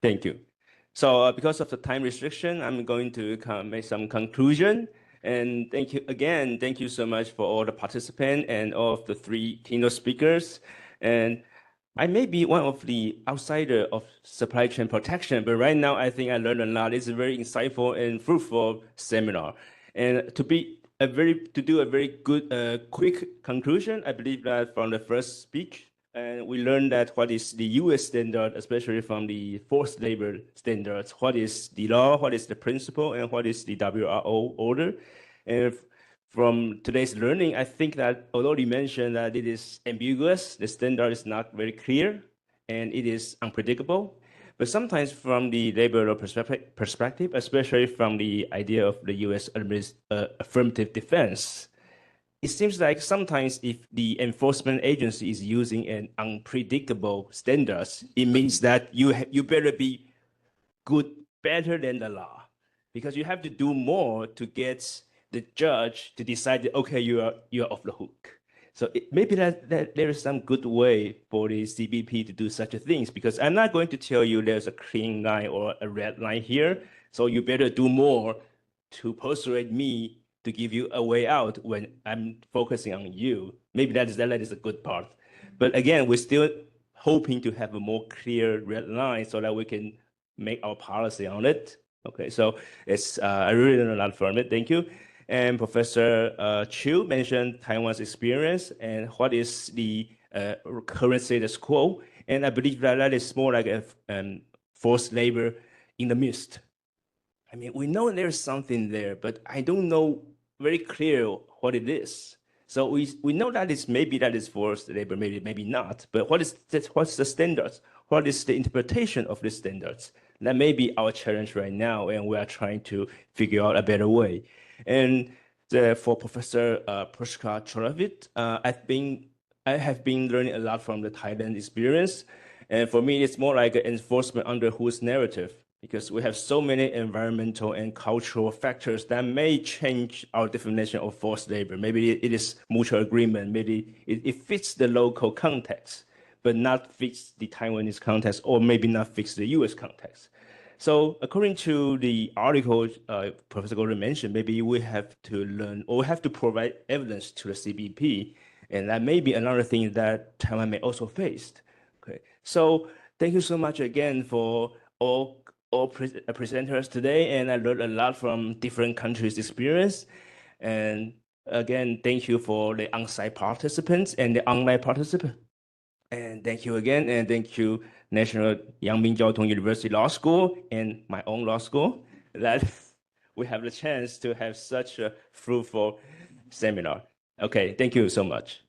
Thank you. So because of the time restriction, I'm going to make some conclusion. And thank you again. Thank you so much for all the participants and all of the 3 keynote speakers. And I may be one of the outsider of supply chain protection, but right now I think I learned a lot. It's a very insightful and fruitful seminar. And to do a very good, quick conclusion, I believe that from the first speech, and we learned that what is the U.S. standard, especially from the forced labor standards, what is the law, what is the principle, and what is the WRO order. And from today's learning, I think that although you mentioned that it is ambiguous, the standard is not very clear, and it is unpredictable. But sometimes from the labor law perspective, especially from the idea of the U.S. affirmative defense, it seems like sometimes if the enforcement agency is using an unpredictable standards, it means that you better be better than the law, because you have to do more to get the judge to decide that, okay, you're off the hook. So maybe that there is some good way for the CBP to do such a things, because I'm not going to tell you there's a clean line or a red line here. So you better do more to persuade me to give you a way out when I'm focusing on you. Maybe that is a good part. But again, we're still hoping to have a more clear red line so that we can make our policy on it. Okay, so I really learned a lot from it. Thank you. And Professor Chiu mentioned Taiwan's experience and what is the current status quo. And I believe that is more like a forced labor in the midst. I mean, we know there's something there, but I don't know very clear what it is. So we know that maybe that is forced labor, maybe not. But what's the standards? What is the interpretation of the standards? That may be our challenge right now, and we are trying to figure out a better way. And for Professor Pruksacholavit, I have been learning a lot from the Thailand experience. And for me, it's more like an enforcement under whose narrative, because we have so many environmental and cultural factors that may change our definition of forced labor. Maybe it is mutual agreement, maybe it fits the local context, but not fits the Taiwanese context, or maybe not fits the US context. So according to the article Professor Gordon mentioned, maybe we have to learn or have to provide evidence to the CBP, and that may be another thing that Taiwan may also face. Okay, so thank you so much again for all presenters today, and I learned a lot from different countries' experience. And again, thank you for the on-site participants and the online participants. And thank you again, and thank you National Yangming Jiaotong University Law School and my own law school that we have the chance to have such a fruitful seminar. Okay, thank you so much.